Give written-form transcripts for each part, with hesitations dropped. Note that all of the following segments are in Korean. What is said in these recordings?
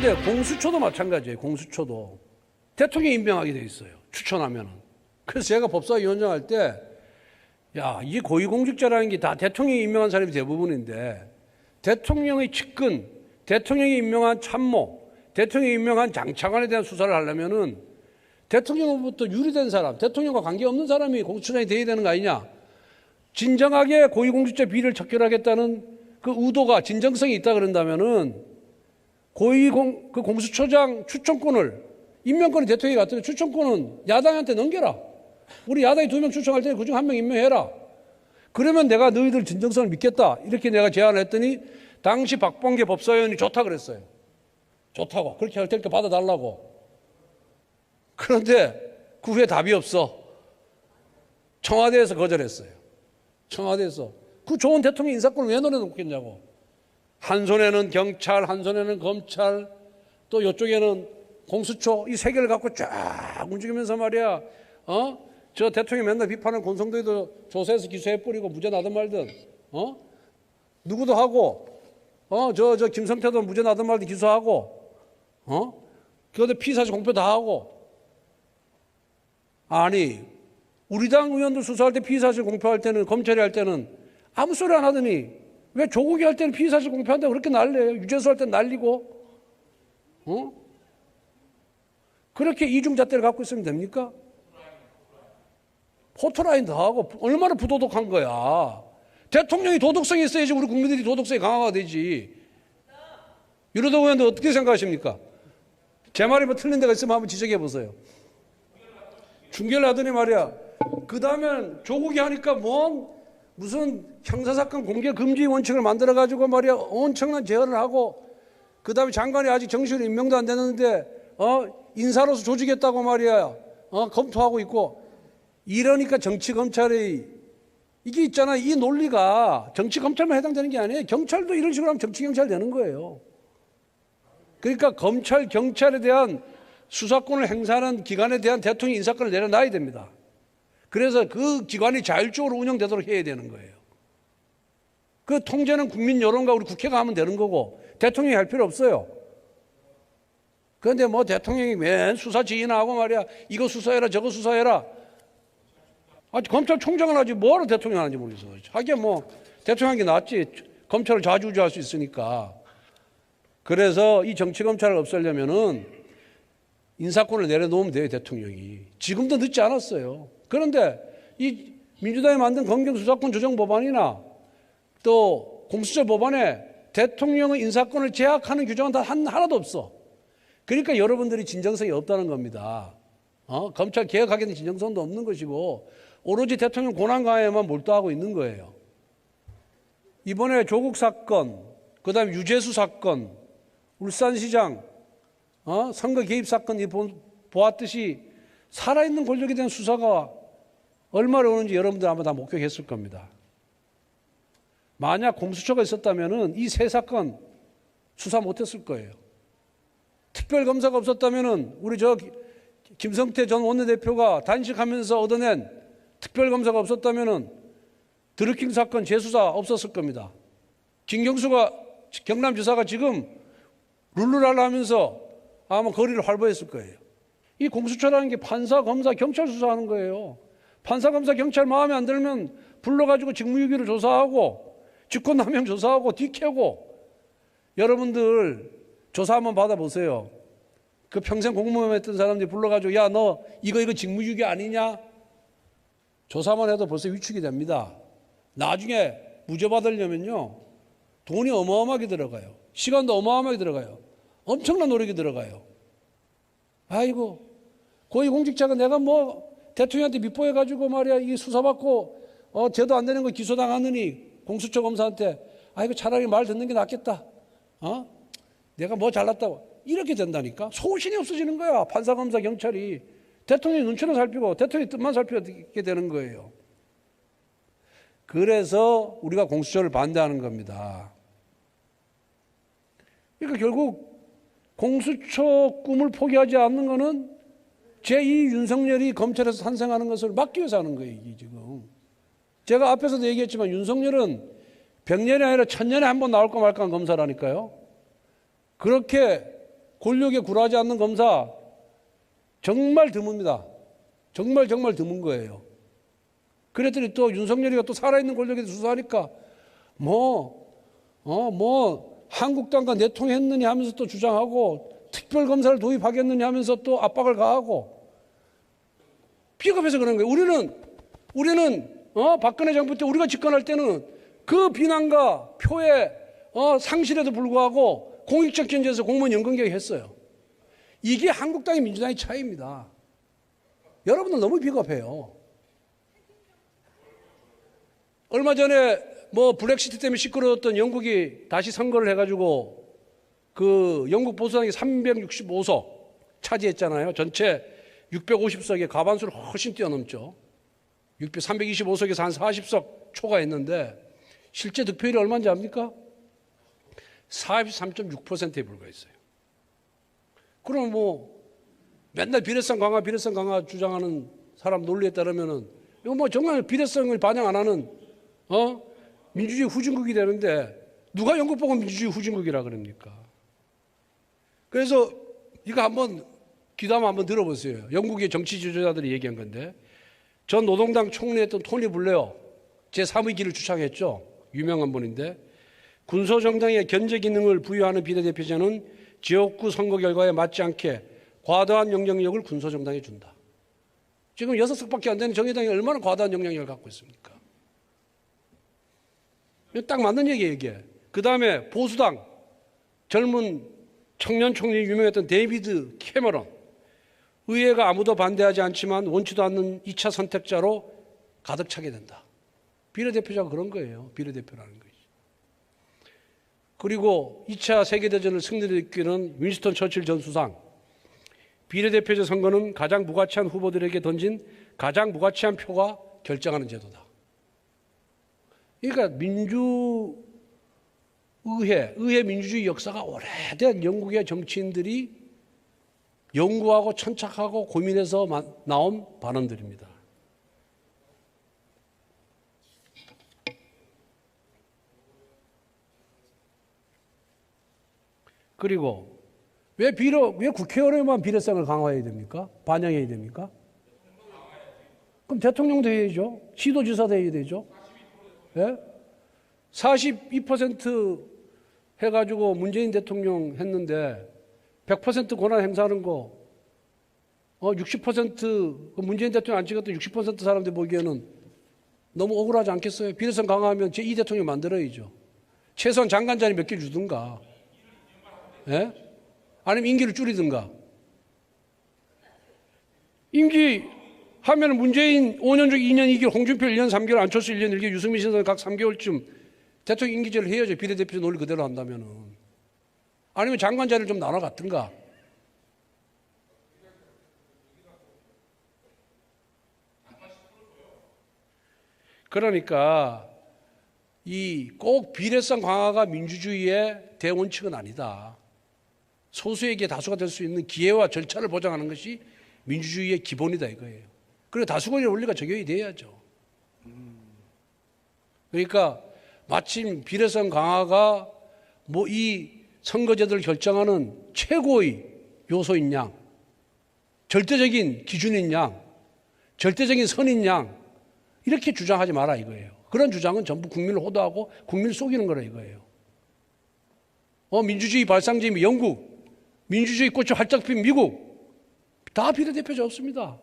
그런데 공수처도 마찬가지예요. 공수처도 대통령이 임명하게 돼 있어요. 추천하면은. 그래서 제가 법사위원장 할 때, 야, 이 고위공직자라는 게 다 대통령이 임명한 사람이 대부분인데, 대통령의 측근, 대통령이 임명한 참모, 대통령이 임명한 장차관에 대한 수사를 하려면은 대통령으로부터 유리된 사람, 대통령과 관계없는 사람이 공수처장이 돼야 되는 거 아니냐. 진정하게 고위공직자 비리를 척결하겠다는 그 의도가 진정성이 있다 그런다면은 그 공수처장 추천권을 임명권이 대통령이 갔더니 추천권은 야당한테 넘겨라. 우리 야당이 2명 추천할 테니 그중 1명 임명해라. 그러면 내가 너희들 진정성을 믿겠다. 이렇게 내가 제안을 했더니 당시 박범계 법사위원이 좋다 그랬어요. 좋다고. 그렇게 할 테니까 받아달라고. 그런데 그 후에 답이 없어. 청와대에서 거절했어요. 청와대에서. 그 좋은 대통령 인사권을 왜 노려놓겠냐고. 한 손에는 경찰, 한 손에는 검찰, 또 이쪽에는 공수처, 이 세 개를 갖고 쫙 움직이면서 말이야. 저 대통령 맨날 비판하는 권성도에도 조사해서 기소해버리고 무죄 나든 말든, 누구도 하고, 저 김성태도 무죄 나든 말든 기소하고, 그것도 피의사실 공표 다 하고. 아니, 우리 당 의원들 수사할 때 피의사실 공표할 때는, 검찰이 할 때는 아무 소리 안 하더니 왜 조국이 할 때는 피의사실 공표한다고 그렇게 난리예요? 유재수 할 때는 난리고, 그렇게 이중잣대를 갖고 있으면 됩니까? 포토라인 더 하고 얼마나 부도덕한 거야. 대통령이 도덕성이 있어야지 우리 국민들이 도덕성이 강화가 되지. 유로도 의원들 어떻게 생각하십니까? 제 말이 뭐 틀린 데가 있으면 한번 지적해 보세요. 중계를 하더니 말이야. 그 다음엔 조국이 하니까 무슨 형사사건 공개 금지 원칙을 만들어가지고 말이야. 엄청난 제어를 하고 그 다음에 장관이 아직 정식으로 임명도 안 됐는데 인사로서 조직했다고 말이야. 검토하고 있고. 이러니까 정치검찰의 이게 있잖아. 이 논리가 정치검찰만 해당되는 게 아니에요. 경찰도 이런 식으로 하면 정치경찰 되는 거예요. 그러니까 검찰, 경찰에 대한 수사권을 행사하는 기관에 대한 대통령 인사권을 내려놔야 됩니다. 그래서 그 기관이 자율적으로 운영되도록 해야 되는 거예요. 그 통제는 국민 여론과 우리 국회가 하면 되는 거고 대통령이 할 필요 없어요. 그런데 뭐 대통령이 맨 수사 지휘하고 말이야. 이거 수사해라 저거 수사해라. 검찰총장은 하지 뭐하러 대통령 하는지 모르겠어. 하긴 뭐 대통령 하는 게 낫지. 검찰을 좌지우지할 수 있으니까. 그래서 이 정치검찰을 없애려면은 인사권을 내려놓으면 돼요. 대통령이. 지금도 늦지 않았어요. 그런데 이 민주당이 만든 검경수사권 조정법안이나 또 공수처 법안에 대통령의 인사권을 제약하는 규정은 다 하나도 없어. 그러니까 여러분들이 진정성이 없다는 겁니다. 검찰 개혁하겠다는 진정성도 없는 것이고 오로지 대통령 권한 강화에만 몰두하고 있는 거예요. 이번에 조국 사건, 그다음에 유재수 사건, 울산시장 선거 개입 사건 보았듯이 살아있는 권력에 대한 수사가 얼마나 오는지 여러분들 아마 다 목격했을 겁니다. 만약 공수처가 있었다면 이 세 사건 수사 못했을 거예요. 특별검사가 없었다면 우리 김성태 전 원내대표가 단식하면서 얻어낸 특별검사가 없었다면 드루킹 사건 재수사 없었을 겁니다. 김경수가 경남지사가 지금 룰루랄라 하면서 아마 거리를 활보했을 거예요. 이 공수처라는 게 판사, 검사, 경찰 수사하는 거예요. 판사, 검사, 경찰 마음에 안 들면 불러가지고 직무유기를 조사하고 직권남용 조사하고 뒤캐고. 여러분들 조사 한번 받아보세요. 그 평생 공무원 했던 사람들이 불러가지고 야 너 이거 직무유기 아니냐? 조사만 해도 벌써 위축이 됩니다. 나중에 무죄 받으려면요 돈이 어마어마하게 들어가요. 시간도 어마어마하게 들어가요. 엄청난 노력이 들어가요. 아이고 고위공직자가 내가 뭐 대통령한테 밉보해가지고 말이야 이 수사받고 죄도 안 되는 거 기소당하느니 공수처 검사한테 아이고 차라리 말 듣는 게 낫겠다. 내가 뭐 잘났다고. 이렇게 된다니까. 소신이 없어지는 거야. 판사, 검사, 경찰이. 대통령의 눈치를 살피고 대통령의 뜻만 살피게 되는 거예요. 그래서 우리가 공수처를 반대하는 겁니다. 그러니까 결국 공수처 꿈을 포기하지 않는 거는 제2 윤석열이 검찰에서 탄생하는 것을 막기 위해서 하는 거예요. 이게 지금. 제가 앞에서도 얘기했지만 윤석열은 100년이 아니라 1000년에 한 번 나올까 말까 한 검사라니까요. 그렇게 권력에 굴하지 않는 검사 정말 드뭅니다. 정말 드문 거예요. 그랬더니 또 윤석열이가 또 살아있는 권력에 대해서 수사하니까 한국당과 내통했느냐 하면서 또 주장하고 특별검사를 도입하겠느냐 하면서 또 압박을 가하고 비겁해서 그런 거예요. 우리는 박근혜 정부 때 우리가 집권할 때는 그 비난과 표의 상실에도 불구하고 공익적 견제에서 공무원 연금 개혁했어요. 이게 한국당의 민주당의 차이입니다. 여러분들 너무 비겁해요. 얼마 전에 브렉시트 때문에 시끄러웠던 영국이 다시 선거를 해가지고 그 영국 보수당이 365석 차지했잖아요. 전체 650석의 과반수를 훨씬 뛰어넘죠. 325석에서 한 40석 초과했는데 실제 득표율이 얼마인지 압니까? 43.6%에 불과했어요. 그럼 맨날 비례성 강화 주장하는 사람 논리에 따르면은 이거 정말 비례성을 반영 안 하는 민주주의 후진국이 되는데 누가 영국 보고 민주주의 후진국이라 그럽니까? 그래서 이거 한번 귀담아 한번 들어보세요. 영국의 정치 지도자들이 얘기한 건데 전 노동당 총리였던 토니 블레어 제3의 길을 주창했죠. 유명한 분인데 군소정당의 견제 기능을 부여하는 비례대표제는 지역구 선거 결과에 맞지 않게 과도한 영향력을 군소정당에 준다. 지금 6석밖에 안 되는 정의당이 얼마나 과도한 영향력을 갖고 있습니까? 딱 맞는 얘기예요, 이게. 그 다음에 보수당, 젊은 청년 총리 유명했던 데이비드 캐머런. 의회가 아무도 반대하지 않지만 원치도 않는 2차 선택자로 가득 차게 된다. 비례대표자가 그런 거예요. 비례대표라는 것이. 그리고 2차 세계대전을 승리로 이끄는 윈스턴 처칠 전 수상. 비례대표제 선거는 가장 무가치한 후보들에게 던진 가장 무가치한 표가 결정하는 제도다. 그러니까 의회 민주주의 역사가 오래된 영국의 정치인들이 연구하고 천착하고 고민해서 나온 발언들입니다. 그리고 왜 국회의원에만 비례성을 강화해야 됩니까? 반영해야 됩니까? 그럼 대통령도 해야죠. 시도지사도 해야 되죠. 예? 42% 해가지고 문재인 대통령 했는데 100% 권한 행사하는 거 60% 문재인 대통령 안 찍었던 60% 사람들 보기에는 너무 억울하지 않겠어요? 비례성 강화하면 제2 대통령 만들어야죠. 최소한 장관 자리 몇 개 주든가. 예? 아니면 임기를 줄이든가. 임기 하면 문재인 5년 중 2년 2개월, 홍준표 1년 3개월, 안철수 1년 1개월, 유승민 신선 각 3개월쯤 대통령 임기제를 해야죠. 비례대표 논리 그대로 한다면은. 아니면 장관 자리를 좀 나눠 갖든가. 그러니까 이 꼭 비례성 강화가 민주주의의 대원칙은 아니다. 소수에게 다수가 될 수 있는 기회와 절차를 보장하는 것이 민주주의의 기본이다 이거예요. 그리고 다수권의 원리가 적용이 돼야죠. 그러니까 마침 비례성 강화가 이 선거제도를 결정하는 최고의 요소인 양, 절대적인 기준인 양, 절대적인 선인 양 이렇게 주장하지 마라 이거예요. 그런 주장은 전부 국민을 호도하고 국민을 속이는 거라 이거예요. 민주주의 발상지인 영국, 민주주의 꽃이 활짝 핀 미국 다 비례대표제 없습니다.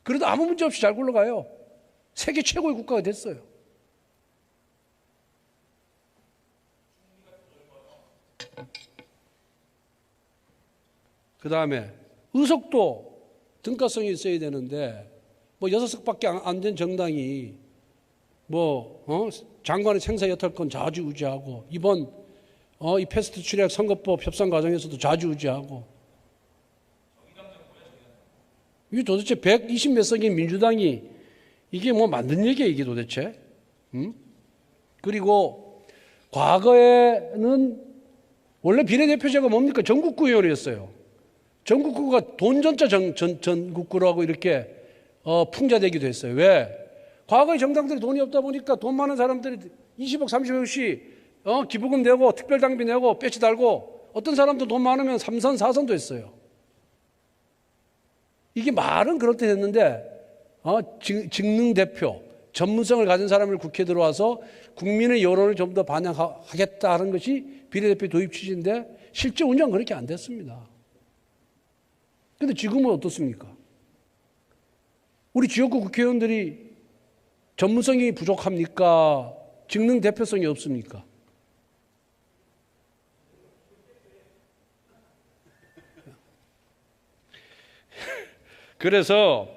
그래도 아무 문제 없이 잘 굴러가요. 세계 최고의 국가가 됐어요. 그 다음에 의석도 등가성이 있어야 되는데 6석밖에 안 된 정당이 장관의 생사 여탈권 좌지우지하고 이번 이 패스트 트랙 선거법 협상 과정에서도 좌지우지하고 이게 도대체 120 몇 석인 민주당이 이게 만든 얘기야 이게 도대체? 그리고 과거에는 원래 비례대표제가 뭡니까? 전국구의원이었어요. 전국구가 돈전자 전국구라고 이렇게 풍자되기도 했어요. 왜? 과거의 정당들이 돈이 없다 보니까 돈 많은 사람들이 20억, 30억씩 기부금 내고 특별당비 내고 배치 달고 어떤 사람도 돈 많으면 3선, 4선도 했어요. 이게 말은 그렇게 됐는데 직능 대표, 전문성을 가진 사람을 국회에 들어와서 국민의 여론을 좀 더 반영하겠다는 것이 비례대표 도입 취지인데 실제 운영은 그렇게 안 됐습니다. 그런데 지금은 어떻습니까? 우리 지역구 국회의원들이 전문성이 부족합니까? 직능 대표성이 없습니까? 그래서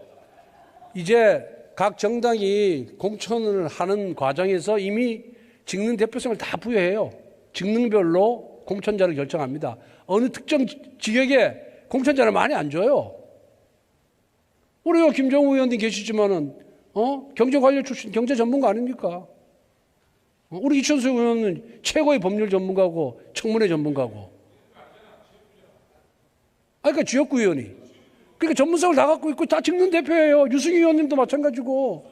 이제 각 정당이 공천을 하는 과정에서 이미 직능 대표성을 다 부여해요. 직능별로 공천자를 결정합니다. 어느 특정 지역에 공천자를 많이 안 줘요. 우리 김정우 의원님 계시지만은 경제관료 출신 경제 전문가 아닙니까? 우리 이천수 의원은 최고의 법률 전문가고 청문회 전문가고. 그러니까 지역구 의원이. 그러니까 전문성을 다 갖고 있고 다 직능 대표예요. 유승희 의원님도 마찬가지고.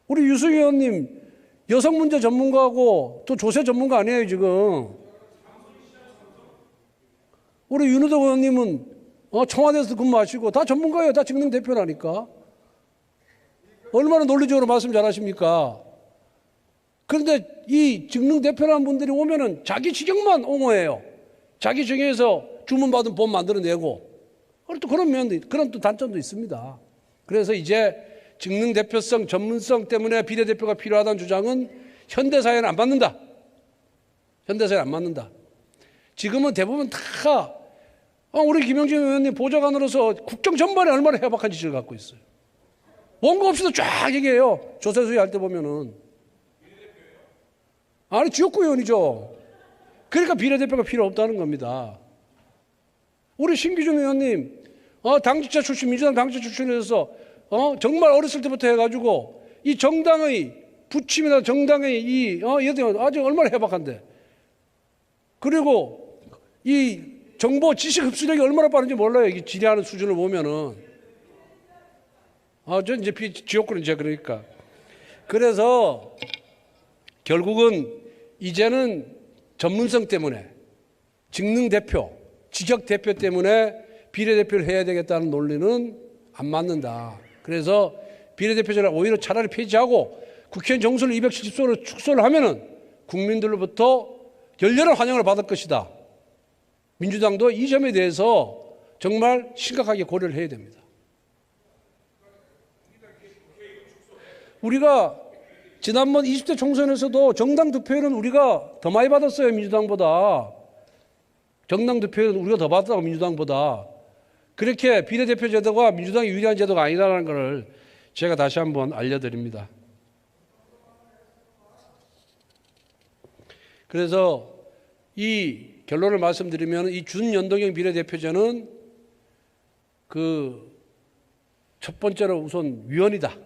우리 유승희 의원님 여성 문제 전문가고 또 조세 전문가 아니에요 지금. 우리 윤호덕 의원님은 청와대에서 근무하시고 다 전문가예요. 다 직능 대표라니까. 얼마나 논리적으로 말씀 잘하십니까? 그런데 이 직능 대표라는 분들이 오면은 자기 직역만 옹호해요. 자기 직역에서 주문받은 법 만들어내고. 또 그런 면도, 그런 또 단점도 있습니다. 그래서 이제 직능 대표성, 전문성 때문에 비례대표가 필요하다는 주장은 현대사회는 안 맞는다. 현대사회는 안 맞는다. 지금은 대부분 다 우리 김영진 의원님 보좌관으로서 국정 전반에 얼마나 해박한 짓을 갖고 있어요. 원고 없이도 쫙 얘기해요. 조세수의 할 때 보면은. 아니, 지역구 의원이죠. 그러니까 비례대표가 필요 없다는 겁니다. 우리 신기준 의원님, 당직자 출신, 민주당 당직자 출신에서, 정말 어렸을 때부터 해가지고, 이 정당의, 부침이나 정당의 여대가 아주 얼마나 해박한데. 그리고 이 정보 지식 흡수력이 얼마나 빠른지 몰라요. 이 지리하는 수준을 보면은. 저 이제 지역구는 이제 그러니까. 그래서 결국은 이제는 전문성 때문에 직능 대표, 직역 대표 때문에 비례대표를 해야 되겠다는 논리는 안 맞는다. 그래서 비례대표제를 오히려 차라리 폐지하고 국회의원 정수를 270석으로 축소를 하면은 국민들로부터 열렬한 환영을 받을 것이다. 민주당도 이 점에 대해서 정말 심각하게 고려를 해야 됩니다. 우리가 지난번 20대 총선에서도 정당 득표율은 우리가 더 많이 받았어요. 민주당보다. 정당 득표율은 우리가 더 받았다고 민주당보다. 그렇게 비례대표 제도가 민주당이 유리한 제도가 아니라는 것을 제가 다시 한번 알려드립니다. 그래서 이 결론을 말씀드리면 이 준연동형 비례대표제는 첫 번째로 우선 위헌이다.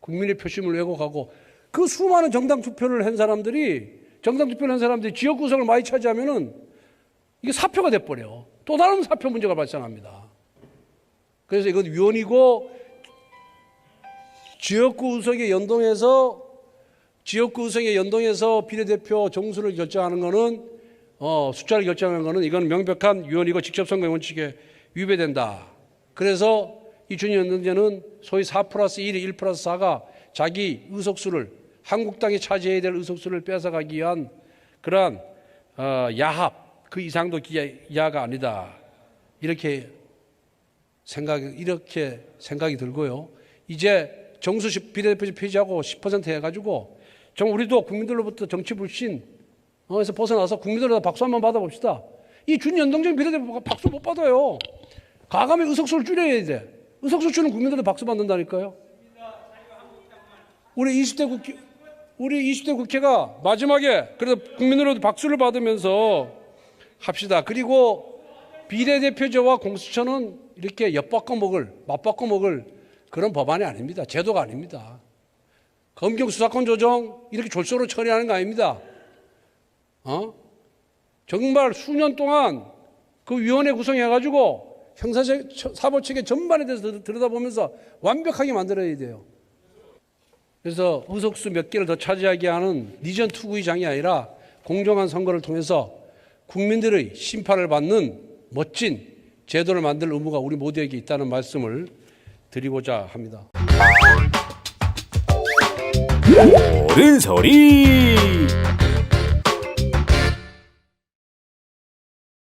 국민의 표심을 왜곡하고 그 수많은 정당 투표를 한 사람들이 지역 구석을 많이 차지하면은 이게 사표가 돼버려. 또 다른 사표 문제가 발생합니다. 그래서 이건 위헌이고 지역구 의석에 연동해서 비례대표 정수를 결정하는 거는 숫자를 결정하는 거는 이건 명백한 위헌이고 직접선거 원칙에 위배된다. 그래서 이 준연동제는 소위 4+1이 1+4가 자기 의석수를 한국당이 차지해야 될 의석수를 뺏어가기 위한 그러한 야합, 그 이상도 이하가 아니다. 이렇게 생각이 들고요. 이제 정수 비례대표제 폐지하고 10% 해가지고 우리도 국민들로부터 정치 불신에서 벗어나서 국민들로부터 박수 한번 받아봅시다. 이 준연동적 비례대표가 박수 못 받아요. 과감히 의석수를 줄여야 돼. 의석수 줄은 국민들도 박수 받는다니까요. 우리 20대 국회가 마지막에 그래도 국민으로부터 박수를 받으면서 합시다. 그리고 비례대표제와 공수처는 이렇게 맞바꿔 먹을 그런 법안이 아닙니다. 제도가 아닙니다. 검경 수사권 조정 이렇게 졸소로 처리하는 거 아닙니다. 정말 수년 동안 그 위원회 구성해가지고 형사사법체계 전반에 대해서 들여다보면서 완벽하게 만들어야 돼요. 그래서 의석수 몇 개를 더 차지하게 하는 니전 투구의장이 아니라 공정한 선거를 통해서 국민들의 심판을 받는 멋진 제도를 만들 의무가 우리 모두에게 있다는 말씀을 드리고자 합니다. 옳은 소리